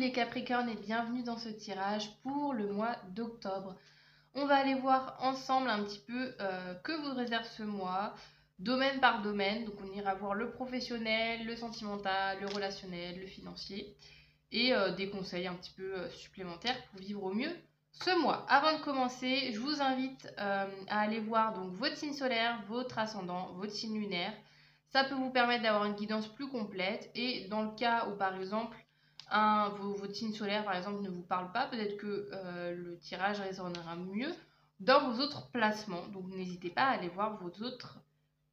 les Capricornes et bienvenue dans ce tirage pour le mois d'octobre. On va aller voir ensemble un petit peu que vous réserve ce mois, domaine par domaine. Donc on ira voir le professionnel, le sentimental, le relationnel, le financier et des conseils un petit peu supplémentaires pour vivre au mieux ce mois. Avant de commencer, je vous invite à aller voir donc votre signe solaire, votre ascendant, votre signe lunaire. Ça peut vous permettre d'avoir une guidance plus complète et dans le cas où par exemple votre signe solaire par exemple ne vous parle pas, peut-être que le tirage résonnera mieux dans vos autres placements. Donc n'hésitez pas à aller voir vos autres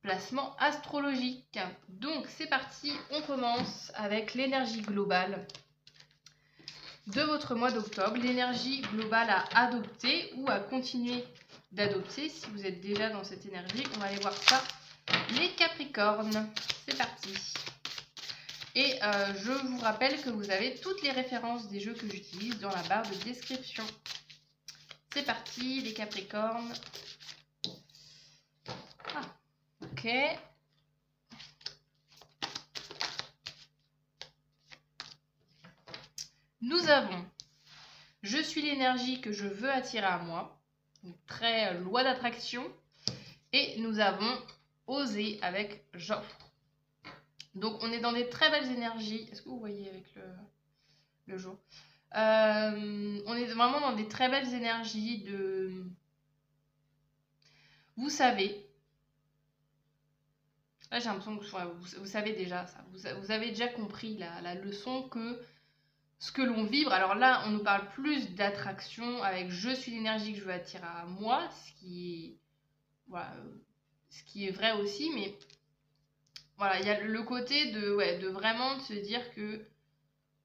placements astrologiques. Donc c'est parti, on commence avec l'énergie globale de votre mois d'octobre, l'énergie globale à adopter ou à continuer d'adopter si vous êtes déjà dans cette énergie. On va aller voir ça, les Capricornes. C'est parti. Et je vous rappelle que vous avez toutes les références des jeux que j'utilise dans la barre de description. C'est parti, les Capricornes. Ah, ok. Nous avons « Je suis l'énergie que je veux attirer à moi ». Donc, très loi d'attraction. Et nous avons « Oser » avec « J'offre ». Donc on est dans des très belles énergies. Est-ce que vous voyez avec le jour on est vraiment dans des très belles énergies de... Vous savez. Là j'ai l'impression que vous savez déjà ça. Vous avez déjà compris la leçon que ce que l'on vibre. Alors là on nous parle plus d'attraction avec je suis l'énergie que je veux attirer à moi. Ce qui est vrai aussi. Mais voilà, il y a le côté de vraiment de se dire que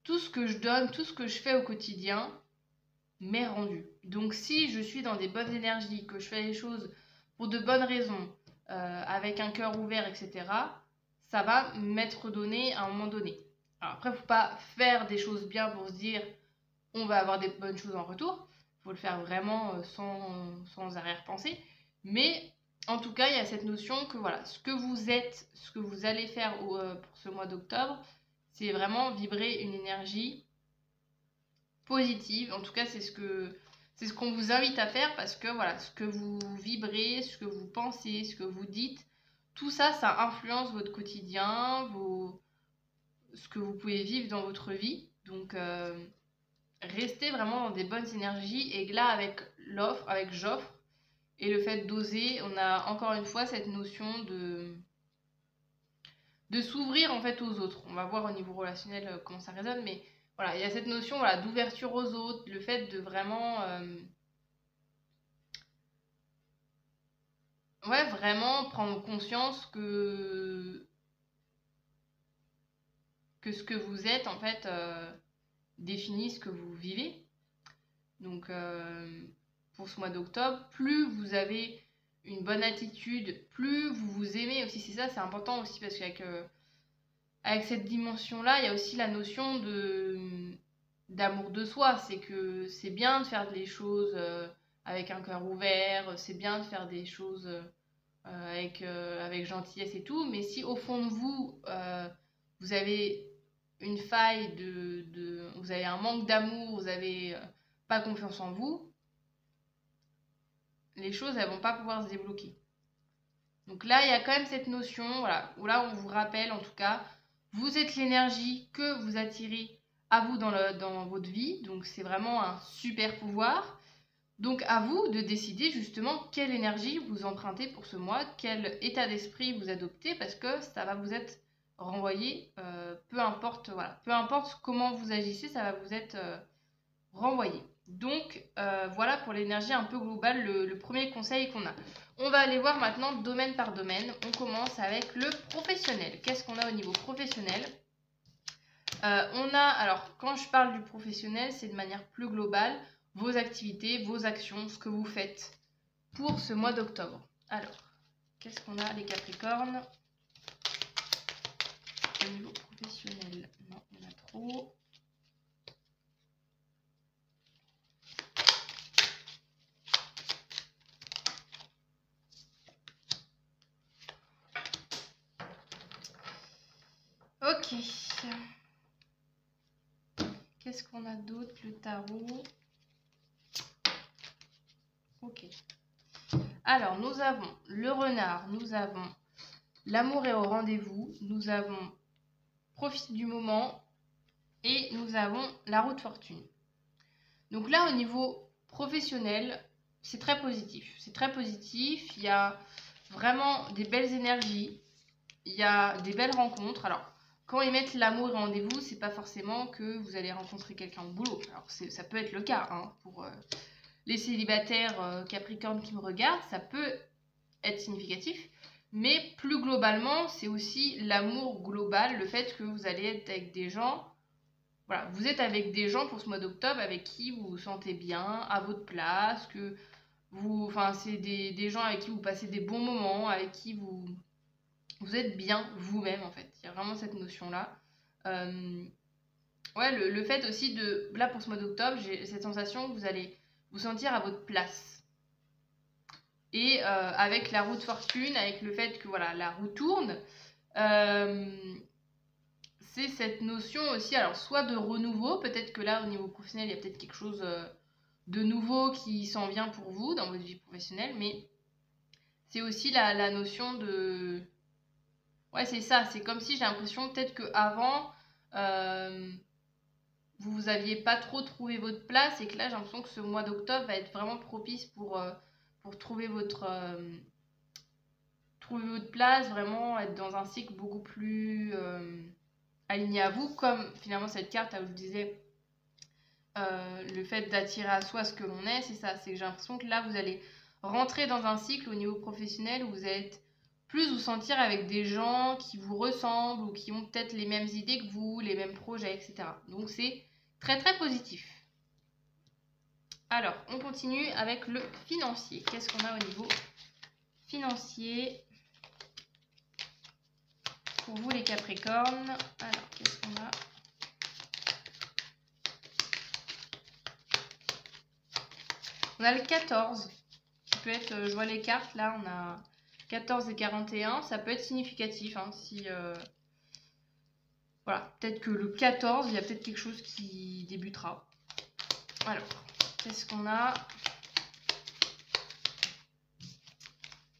tout ce que je donne, tout ce que je fais au quotidien m'est rendu. Donc si je suis dans des bonnes énergies, que je fais les choses pour de bonnes raisons, avec un cœur ouvert, etc., ça va m'être donné à un moment donné. Alors après, il ne faut pas faire des choses bien pour se dire on va avoir des bonnes choses en retour. Il faut le faire vraiment sans arrière-pensée. Mais en tout cas, il y a cette notion que voilà, ce que vous êtes, ce que vous allez faire pour ce mois d'octobre, c'est vraiment vibrer une énergie positive. En tout cas, c'est ce qu'on vous invite à faire parce que voilà, ce que vous vibrez, ce que vous pensez, ce que vous dites, tout ça, ça influence votre quotidien, ce que vous pouvez vivre dans votre vie. Donc, restez vraiment dans des bonnes énergies. Et là, avec l'offre, avec j'offre, et le fait d'oser, on a encore une fois cette notion de s'ouvrir en fait aux autres. On va voir au niveau relationnel comment ça résonne, mais voilà, il y a cette notion voilà, d'ouverture aux autres, le fait de vraiment vraiment prendre conscience que ce que vous êtes en fait définit ce que vous vivez. Donc pour ce mois d'octobre, plus vous avez une bonne attitude, plus vous vous aimez aussi. C'est ça, c'est important aussi parce qu'avec avec cette dimension-là, il y a aussi la notion d'amour de soi. C'est que c'est bien de faire des choses avec un cœur ouvert, c'est bien de faire des choses avec gentillesse et tout, mais si au fond de vous, vous avez une faille, vous avez un manque d'amour, vous avez pas confiance en vous, les choses elles vont pas pouvoir se débloquer. Donc là il y a quand même cette notion, voilà, où là on vous rappelle en tout cas, vous êtes l'énergie que vous attirez à vous dans votre vie, donc c'est vraiment un super pouvoir. Donc à vous de décider justement quelle énergie vous empruntez pour ce mois, quel état d'esprit vous adoptez, parce que ça va vous être renvoyé, peu importe comment vous agissez, ça va vous être renvoyé. Donc voilà pour l'énergie un peu globale, le premier conseil qu'on a. On va aller voir maintenant domaine par domaine. On commence avec le professionnel. Qu'est-ce qu'on a au niveau professionnel ? On a, alors quand je parle du professionnel, c'est de manière plus globale, vos activités, vos actions, ce que vous faites pour ce mois d'octobre. Alors, qu'est-ce qu'on a les Capricornes ? Au niveau professionnel, non, il y en a trop. Ok. Qu'est-ce qu'on a d'autre, le tarot? Ok. Alors, nous avons le renard, nous avons l'amour est au rendez-vous, nous avons profite du moment et nous avons la roue de fortune. Donc là, au niveau professionnel, c'est très positif. C'est très positif, il y a vraiment des belles énergies, il y a des belles rencontres. Alors, quand ils mettent l'amour et rendez-vous, c'est pas forcément que vous allez rencontrer quelqu'un au boulot. Alors, ça peut être le cas, hein, pour les célibataires Capricorne qui me regardent, ça peut être significatif. Mais plus globalement, c'est aussi l'amour global, le fait que vous allez être avec des gens. Voilà, vous êtes avec des gens pour ce mois d'octobre avec qui vous vous sentez bien, à votre place, que enfin, c'est des gens avec qui vous passez des bons moments, avec qui vous êtes bien vous-même en fait. Il y a vraiment cette notion-là. Ouais, le fait aussi de, là pour ce mois d'octobre, j'ai cette sensation que vous allez vous sentir à votre place. Et avec la roue de fortune, avec le fait que voilà, la roue tourne, c'est cette notion aussi, alors soit de renouveau, peut-être que là au niveau professionnel, il y a peut-être quelque chose de nouveau qui s'en vient pour vous dans votre vie professionnelle, mais c'est aussi la notion de... Ouais, c'est ça, c'est comme si j'ai l'impression peut-être qu'avant, vous aviez pas trop trouvé votre place et que là j'ai l'impression que ce mois d'octobre va être vraiment propice pour trouver votre place, vraiment être dans un cycle beaucoup plus aligné à vous, comme finalement cette carte là où je disais le fait d'attirer à soi ce que l'on est, c'est ça, c'est que j'ai l'impression que là vous allez rentrer dans un cycle au niveau professionnel où vous êtes plus vous sentir avec des gens qui vous ressemblent ou qui ont peut-être les mêmes idées que vous, les mêmes projets, etc. Donc c'est très très positif. Alors, on continue avec le financier. Qu'est-ce qu'on a au niveau financier pour vous les Capricornes? Alors, qu'est-ce qu'on a? On a le 14. Ça peut être, je vois les cartes, là, on a 14 et 41. Ça peut être significatif, hein, si... Voilà, peut-être que le 14, il y a peut-être quelque chose qui débutera. Alors, qu'est-ce qu'on a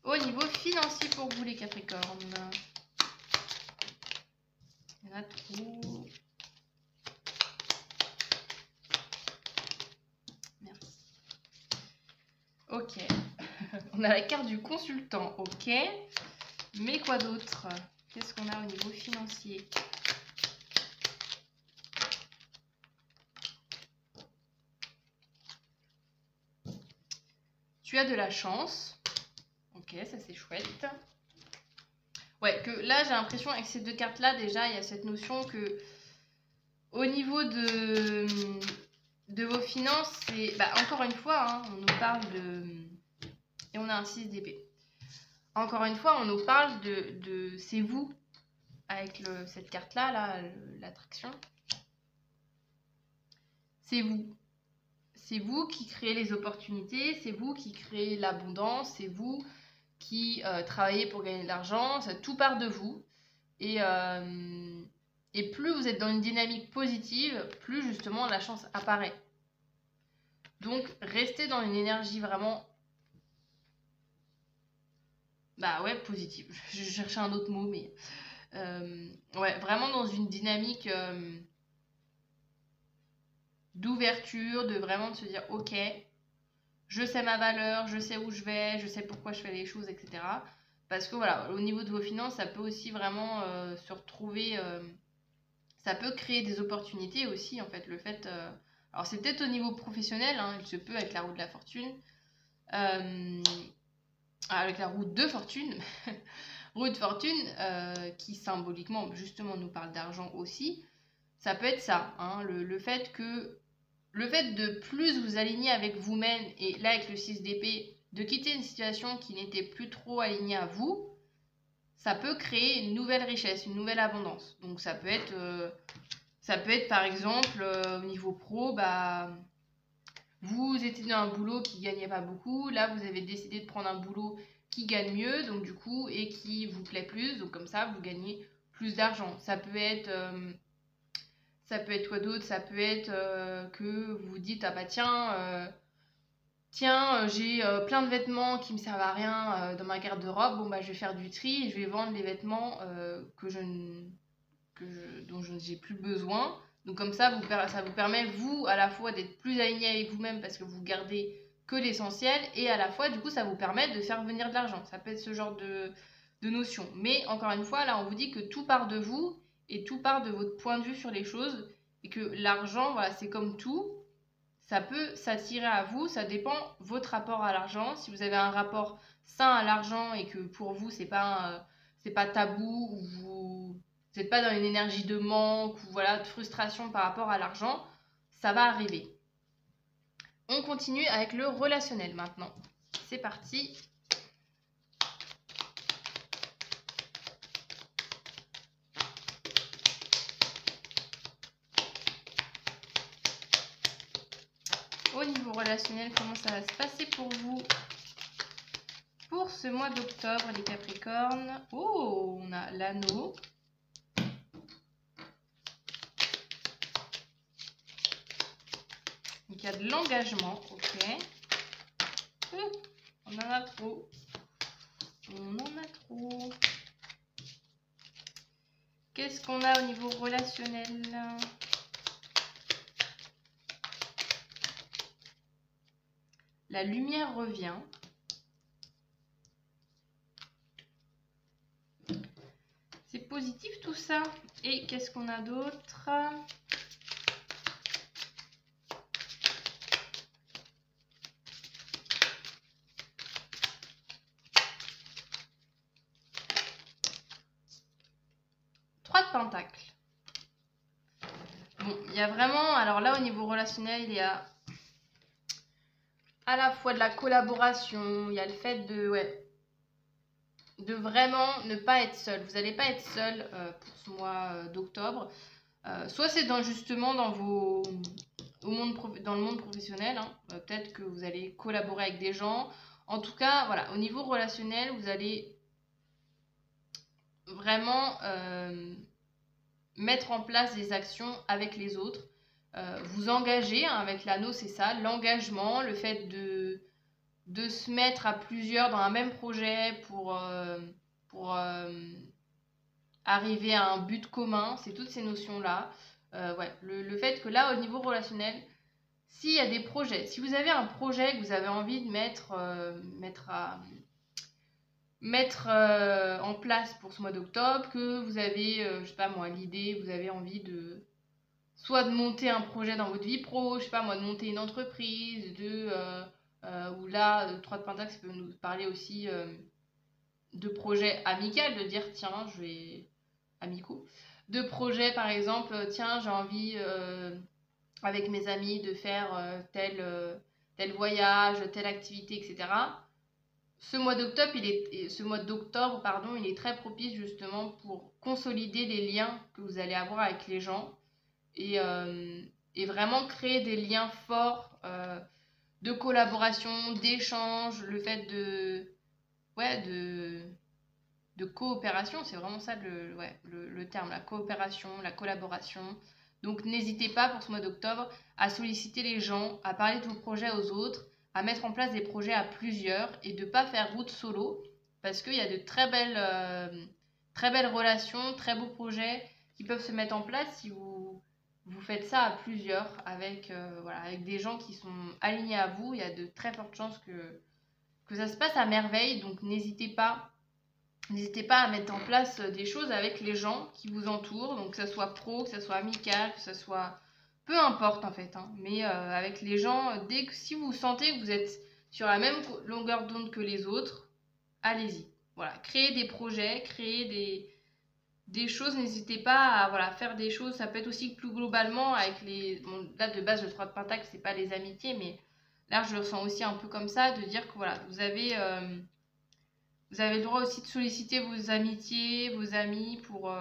au niveau financier pour vous les Capricornes? Il y en a trop. Merci. Ok. On a la carte du consultant, ok. Mais quoi d'autre? Qu'est-ce qu'on a au niveau financier? Tu as de la chance. Ok, ça c'est chouette. Ouais, que là j'ai l'impression avec ces deux cartes là déjà il y a cette notion que au niveau de vos finances, c'est encore une fois hein, on nous parle de et on a un 6 d'épée. Encore une fois, on nous parle de c'est vous avec cette carte là l'attraction. C'est vous. C'est vous qui créez les opportunités, c'est vous qui créez l'abondance, c'est vous qui travaillez pour gagner de l'argent, ça tout part de vous. Et plus vous êtes dans une dynamique positive, plus justement la chance apparaît. Donc restez dans une énergie vraiment positive. Je cherchais un autre mot, mais ouais, vraiment dans une dynamique d'ouverture, de vraiment de se dire ok, je sais ma valeur, je sais où je vais, je sais pourquoi je fais les choses, etc. Parce que voilà, au niveau de vos finances, ça peut aussi vraiment se retrouver, ça peut créer des opportunités aussi, en fait, le fait... alors c'est peut-être au niveau professionnel, hein, il se peut avec la roue de la fortune, avec la roue de fortune, roue de fortune qui symboliquement justement nous parle d'argent aussi, ça peut être ça, hein, le fait de plus vous aligner avec vous-même, et là avec le 6 d'épée, de quitter une situation qui n'était plus trop alignée à vous, ça peut créer une nouvelle richesse, une nouvelle abondance. Donc ça peut être par exemple au niveau pro, vous étiez dans un boulot qui gagnait pas beaucoup, là vous avez décidé de prendre un boulot qui gagne mieux, donc du coup, et qui vous plaît plus, donc comme ça vous gagnez plus d'argent. Ça peut être Ça peut être quoi d'autre? Ça peut être que vous vous dites, ah bah tiens, j'ai plein de vêtements qui me servent à rien dans ma garde-robe. Bon bah je vais faire du tri et je vais vendre les vêtements dont je n'ai plus besoin. Donc comme ça vous permet, vous, à la fois d'être plus aligné avec vous-même parce que vous gardez que l'essentiel, et à la fois, du coup, ça vous permet de faire venir de l'argent. Ça peut être ce genre de notion. Mais encore une fois, là, on vous dit que tout part de vous et tout part de votre point de vue sur les choses, et que l'argent, voilà, c'est comme tout. Ça peut s'attirer à vous, ça dépend votre rapport à l'argent. Si vous avez un rapport sain à l'argent et que pour vous, c'est pas tabou, ou vous n'êtes pas dans une énergie de manque ou voilà, de frustration par rapport à l'argent, ça va arriver. On continue avec le relationnel maintenant. C'est parti. Au niveau relationnel, comment ça va se passer pour vous pour ce mois d'octobre, les Capricornes? Oh, on a l'anneau. Donc il y a de l'engagement, ok. On en a trop. On en a trop. Qu'est-ce qu'on a au niveau relationnel? La lumière revient. C'est positif tout ça. Et qu'est-ce qu'on a d'autre? Trois de pentacles. Bon, il y a vraiment... Alors là, au niveau relationnel, il y a à la fois de la collaboration, il y a le fait de vraiment ne pas être seul. Vous n'allez pas être seul pour ce mois d'octobre. Soit c'est justement dans le monde professionnel, hein. Peut-être que vous allez collaborer avec des gens. En tout cas, voilà, au niveau relationnel, vous allez vraiment mettre en place des actions avec les autres. Vous engager, hein, avec l'anneau, c'est ça, l'engagement, le fait de se mettre à plusieurs dans un même projet pour arriver à un but commun, c'est toutes ces notions-là. Le fait que là, au niveau relationnel, s'il y a des projets, si vous avez un projet que vous avez envie de mettre en place pour ce mois d'octobre, que vous avez, je sais pas moi, l'idée, vous avez envie soit de monter un projet dans votre vie pro, je sais pas moi, de monter une entreprise, ou là, 3 de Pentacle, ça peut nous parler aussi de projets amicaux, de dire tiens, je vais amicaux, de projets par exemple, tiens, j'ai envie avec mes amis de faire tel voyage, telle activité, etc. Ce mois d'octobre, il est très propice justement pour consolider les liens que vous allez avoir avec les gens, et vraiment créer des liens forts de collaboration, d'échange, le fait de coopération, c'est vraiment ça le terme, la coopération, la collaboration. Donc n'hésitez pas pour ce mois d'octobre à solliciter les gens, à parler de vos projets aux autres, à mettre en place des projets à plusieurs et de ne pas faire route solo, parce qu'il y a de très belles relations, très beaux projets qui peuvent se mettre en place si vous faites ça à plusieurs avec des gens qui sont alignés à vous. Il y a de très fortes chances que ça se passe à merveille, donc n'hésitez pas à mettre en place des choses avec les gens qui vous entourent, donc que ça soit pro, que ça soit amical, que ça soit... Peu importe en fait, hein, mais avec les gens, si vous sentez que vous êtes sur la même longueur d'onde que les autres, allez-y. Voilà, créez des projets, créez des choses, n'hésitez pas à faire des choses. Ça peut être aussi plus globalement avec les... Bon, là de base, le 3 de Pentacle, c'est pas les amitiés, mais là je le ressens aussi un peu comme ça, de dire que voilà, vous avez le droit aussi de solliciter vos amitiés, vos amis pour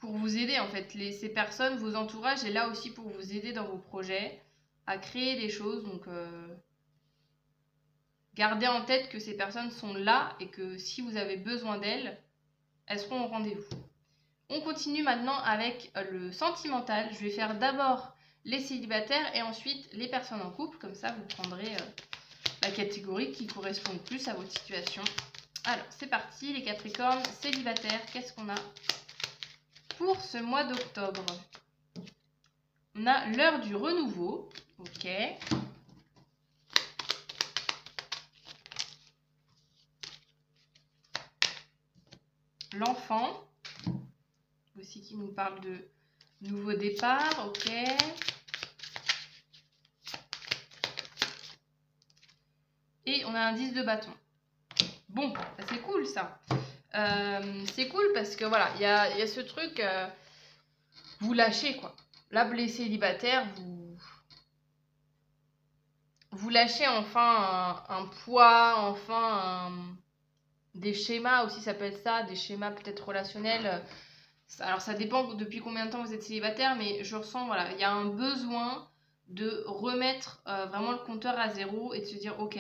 vous aider en fait. Ces personnes, vos entourages, est là aussi pour vous aider dans vos projets, à créer des choses. Donc gardez en tête que ces personnes sont là et que si vous avez besoin d'elles, elles seront au rendez-vous. On continue maintenant avec le sentimental. Je vais faire d'abord les célibataires et ensuite les personnes en couple. Comme ça, vous prendrez la catégorie qui correspond le plus à votre situation. Alors, c'est parti, les Capricornes célibataires. Qu'est-ce qu'on a pour ce mois d'octobre? On a l'heure du renouveau. Ok. L'enfant. Aussi qui nous parle de nouveau départ. Ok. Et on a un 10 de bâton. Bon, bah c'est cool ça. C'est cool parce que voilà, il y a ce truc, vous lâchez quoi. Là, les célibataires, vous lâchez enfin un poids, enfin des schémas aussi, ça peut être ça, des schémas peut-être relationnels. Alors ça dépend depuis combien de temps vous êtes célibataire, mais je ressens, voilà, il y a un besoin de remettre vraiment le compteur à zéro et de se dire, ok,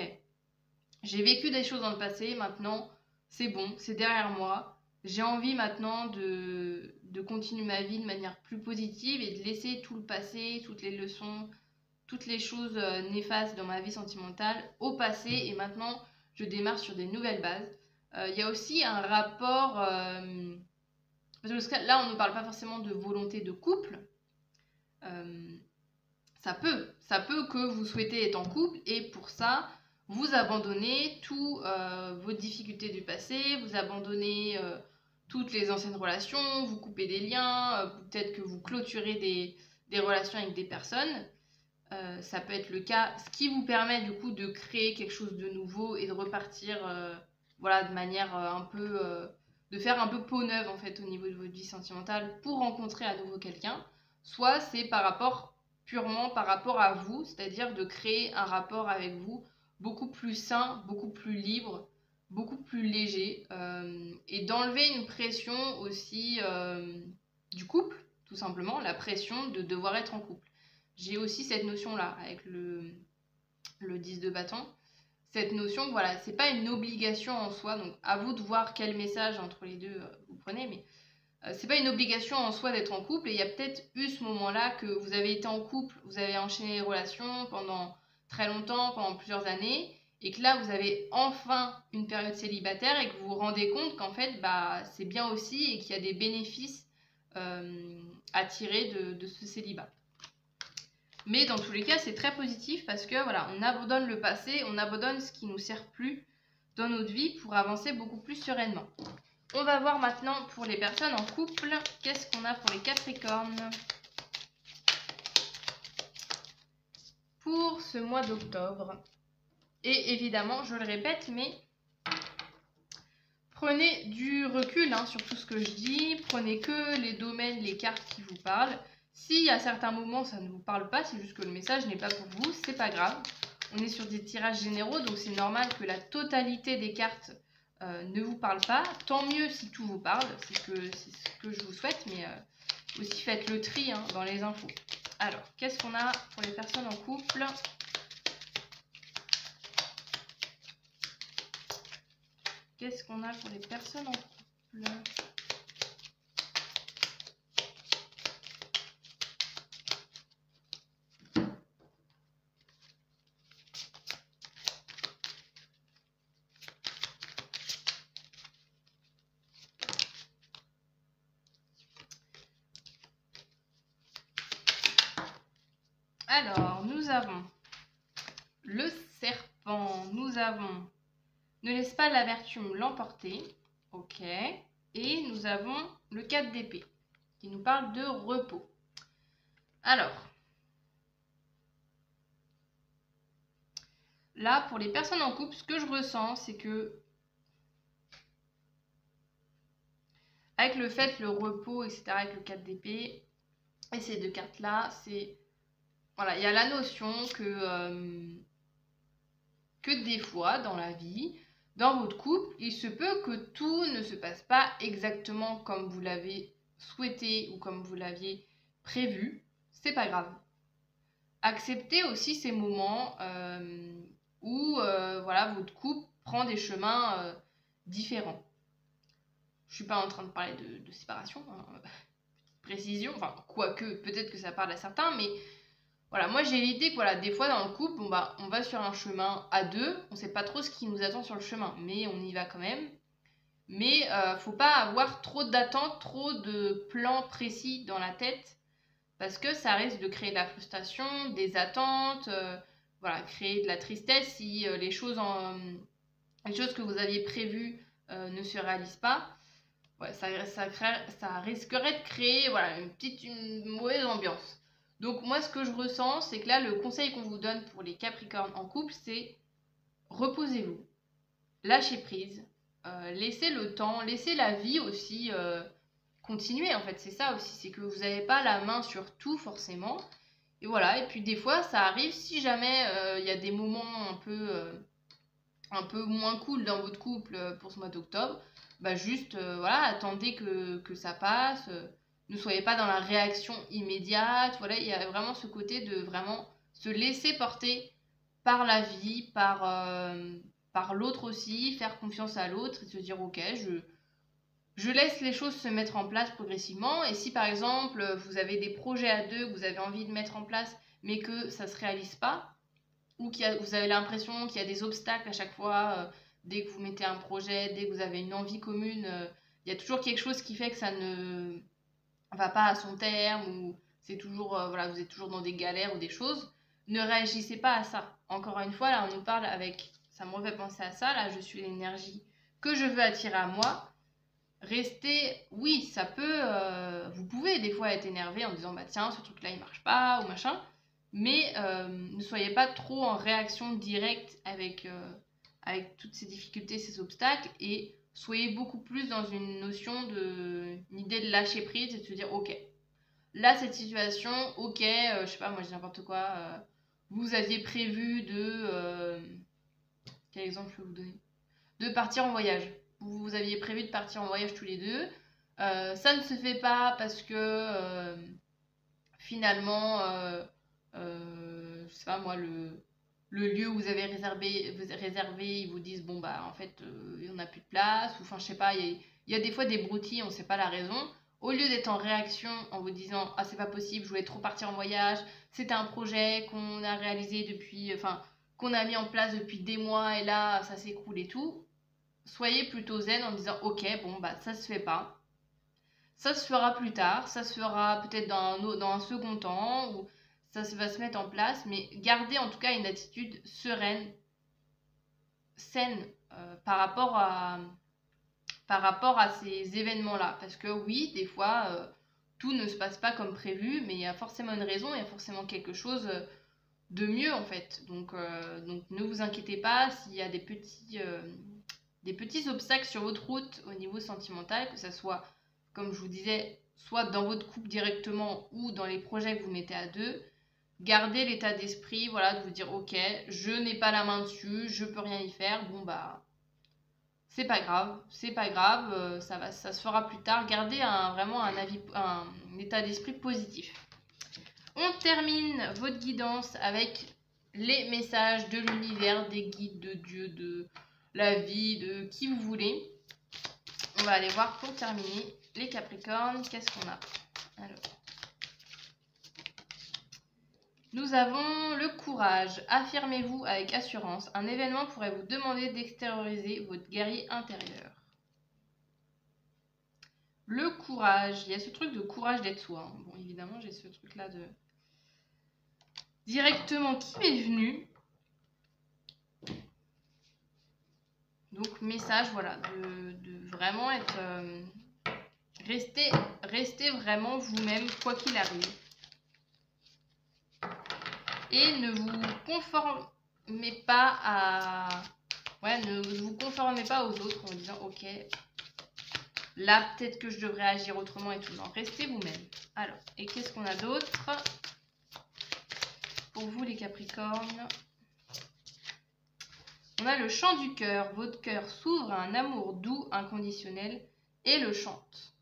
j'ai vécu des choses dans le passé, maintenant c'est bon, c'est derrière moi. J'ai envie maintenant de continuer ma vie de manière plus positive et de laisser tout le passé, toutes les leçons, toutes les choses néfastes dans ma vie sentimentale au passé et maintenant je démarre sur des nouvelles bases. Il y a aussi un rapport, parce que là on ne parle pas forcément de volonté de couple, ça peut que vous souhaitez être en couple et pour ça vous abandonnez toutes vos difficultés du passé, vous abandonnez toutes les anciennes relations, vous coupez des liens, peut-être que vous clôturez des relations avec des personnes. Ça peut être le cas, ce qui vous permet du coup de créer quelque chose de nouveau et de repartir voilà, de manière un peu... de faire un peu peau neuve en fait au niveau de votre vie sentimentale pour rencontrer à nouveau quelqu'un. Soit c'est purement par rapport à vous, c'est-à-dire de créer un rapport avec vous beaucoup plus sain, beaucoup plus libre, beaucoup plus léger et d'enlever une pression aussi du couple, tout simplement, la pression de devoir être en couple. J'ai aussi cette notion-là avec le 10 de bâton. Cette notion, voilà, c'est pas une obligation en soi, donc à vous de voir quel message entre les deux vous prenez, mais c'est pas une obligation en soi d'être en couple et il y a peut-être eu ce moment-là que vous avez été en couple, vous avez enchaîné les relations pendant très longtemps, pendant plusieurs années et que là vous avez enfin une période célibataire et que vous vous rendez compte qu'en fait bah, c'est bien aussi et qu'il y a des bénéfices à tirer de ce célibat. Mais dans tous les cas, c'est très positif parce que voilà, on abandonne le passé, on abandonne ce qui ne nous sert plus dans notre vie pour avancer beaucoup plus sereinement. On va voir maintenant pour les personnes en couple, qu'est-ce qu'on a pour les Capricornes pour ce mois d'octobre. Et évidemment, je le répète, mais prenez du recul sur tout ce que je dis, prenez que les domaines, les cartes qui vous parlent. Si à certains moments ça ne vous parle pas, c'est juste que le message n'est pas pour vous, c'est pas grave. On est sur des tirages généraux, donc c'est normal que la totalité des cartes ne vous parle pas. Tant mieux si tout vous parle, c'est ce que je vous souhaite, mais aussi faites le tri dans les infos. Alors, qu'est-ce qu'on a pour les personnes en couple ? Qu'est-ce qu'on a pour les personnes en couple ? Alors, nous avons le serpent, nous avons ne laisse pas l'amertume l'emporter, ok, et nous avons le 4 d'épée qui nous parle de repos. Alors, là, pour les personnes en couple, ce que je ressens, c'est que avec le fait, le repos, etc., avec le 4 d'épée, et ces deux cartes-là, c'est... Voilà, il y a la notion que des fois, dans la vie, dans votre couple, il se peut que tout ne se passe pas exactement comme vous l'avez souhaité ou comme vous l'aviez prévu. C'est pas grave. Acceptez aussi ces moments où voilà, votre couple prend des chemins différents. Je suis pas en train de parler de séparation, hein, précision, enfin, quoique, peut-être que ça parle à certains, mais voilà, moi j'ai l'idée que voilà, des fois dans le couple, bon, bah, on va sur un chemin à deux, on sait pas trop ce qui nous attend sur le chemin, mais on y va quand même. Mais faut pas avoir trop d'attentes, trop de plans précis dans la tête, parce que ça risque de créer de la frustration, des attentes, voilà, créer de la tristesse si les choses que vous aviez prévues ne se réalisent pas. Ouais, ça risquerait de créer voilà, une mauvaise ambiance. Donc moi, ce que je ressens, c'est que là, le conseil qu'on vous donne pour les Capricornes en couple, c'est reposez-vous, lâchez prise, laissez le temps, laissez la vie aussi continuer. En fait, c'est ça aussi, c'est que vous n'avez pas la main sur tout forcément. Et voilà, et puis des fois, ça arrive si jamais il y a des moments un peu moins cool dans votre couple pour ce mois d'octobre, bah juste voilà, attendez que ça passe, ne soyez pas dans la réaction immédiate, voilà, il y a vraiment ce côté de vraiment se laisser porter par la vie, par l'autre aussi, faire confiance à l'autre et se dire ok, je laisse les choses se mettre en place progressivement. Et si par exemple vous avez des projets à deux que vous avez envie de mettre en place mais que ça ne se réalise pas, ou vous avez l'impression qu'il y a des obstacles à chaque fois, dès que vous mettez un projet, dès que vous avez une envie commune, il y a toujours quelque chose qui fait que ça ne va pas à son terme, ou c'est toujours, voilà, vous êtes toujours dans des galères ou des choses. Ne réagissez pas à ça. Encore une fois, là on nous parle avec, ça me refait penser à ça, là je suis l'énergie que je veux attirer à moi. Restez, oui, ça peut, vous pouvez des fois être énervé en disant bah tiens, ce truc là il marche pas ou machin, mais ne soyez pas trop en réaction directe avec toutes ces difficultés, ces obstacles, et soyez beaucoup plus dans une notion une idée de lâcher prise et de se dire ok, là cette situation, ok, je sais pas, moi je dis n'importe quoi, vous aviez prévu quel exemple je peux vous donner, de partir en voyage. Vous aviez prévu de partir en voyage tous les deux. Ça ne se fait pas parce que finalement, je sais pas moi, le lieu où vous avez réservé, ils vous disent bon bah en fait on n'a plus de place, ou enfin je sais pas, il y a des fois des broutilles, on sait pas la raison. Au lieu d'être en réaction en vous disant ah c'est pas possible, je voulais trop partir en voyage, c'était un projet qu'on a réalisé depuis, enfin qu'on a mis en place depuis des mois et là ça s'écroule et tout, soyez plutôt zen en disant ok bon bah ça se fait pas, ça se fera plus tard, ça se fera peut-être dans un second temps, ou ça va se mettre en place, mais gardez en tout cas une attitude sereine, saine par rapport à ces événements-là. Parce que oui, des fois, tout ne se passe pas comme prévu, mais il y a forcément une raison, il y a forcément quelque chose de mieux en fait. Donc ne vous inquiétez pas s'il y a des petits obstacles sur votre route au niveau sentimental, que ce soit, comme je vous disais, soit dans votre couple directement ou dans les projets que vous mettez à deux. Gardez l'état d'esprit, voilà, de vous dire ok, je n'ai pas la main dessus, je peux rien y faire, bon bah c'est pas grave, ça se fera plus tard. Gardez vraiment un état d'esprit positif. On termine votre guidance avec les messages de l'univers, des guides de Dieu, de la vie, de qui vous voulez. On va aller voir pour terminer les Capricornes. Qu'est-ce qu'on a? Alors, nous avons le courage. Affirmez-vous avec assurance. Un événement pourrait vous demander d'extérioriser votre guerrier intérieur. Le courage. Il y a ce truc de courage d'être soi. Bon, évidemment, j'ai ce truc-là de... directement qui m'est venu. Donc, message, voilà, de vraiment être... restez vraiment vous-même, quoi qu'il arrive. Et ne vous conformez pas à... Ouais, ne vous conformez pas aux autres en disant, ok, là, peut-être que je devrais agir autrement et tout. Non, restez vous-même. Alors, et qu'est-ce qu'on a d'autre pour vous, les Capricornes? On a le chant du cœur. Votre cœur s'ouvre à un amour doux, inconditionnel, et le chante.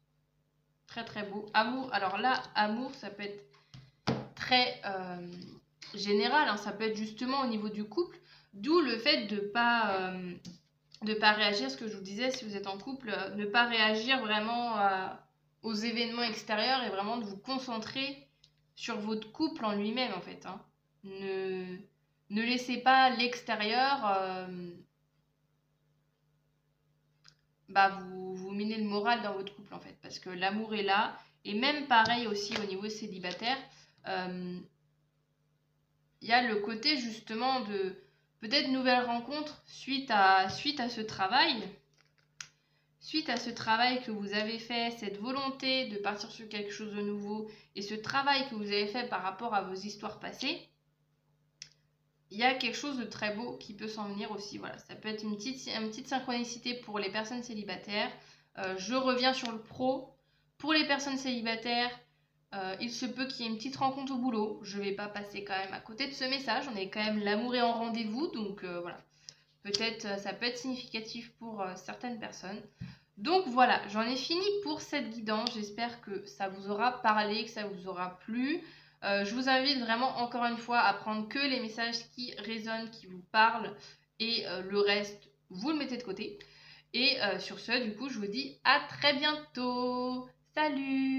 Très, très beau. Amour. Alors là, amour, ça peut être très général. Hein. Ça peut être justement au niveau du couple. D'où le fait de ne pas de pas réagir, ce que je vous disais, si vous êtes en couple, ne pas réagir vraiment aux événements extérieurs et vraiment de vous concentrer sur votre couple en lui-même en fait. Hein. Ne, ne laissez pas l'extérieur vous miner le moral dans votre couple en fait, parce que l'amour est là, et même pareil aussi au niveau célibataire, il y a le côté justement de peut-être nouvelles rencontres suite à ce travail. Suite à ce travail que vous avez fait, cette volonté de partir sur quelque chose de nouveau et ce travail que vous avez fait par rapport à vos histoires passées, il y a quelque chose de très beau qui peut s'en venir aussi. Voilà, ça peut être une petite synchronicité pour les personnes célibataires. Je reviens sur le pro. Pour les personnes célibataires, il se peut qu'il y ait une petite rencontre au boulot. Je ne vais pas passer quand même à côté de ce message. On est quand même l'amour est en rendez-vous, donc voilà. Peut-être ça peut être significatif pour certaines personnes. Donc voilà, j'en ai fini pour cette guidance. J'espère que ça vous aura parlé, que ça vous aura plu. Je vous invite vraiment encore une fois à prendre que les messages qui résonnent, qui vous parlent, et le reste, vous le mettez de côté. Et sur ce, du coup, je vous dis à très bientôt. Salut!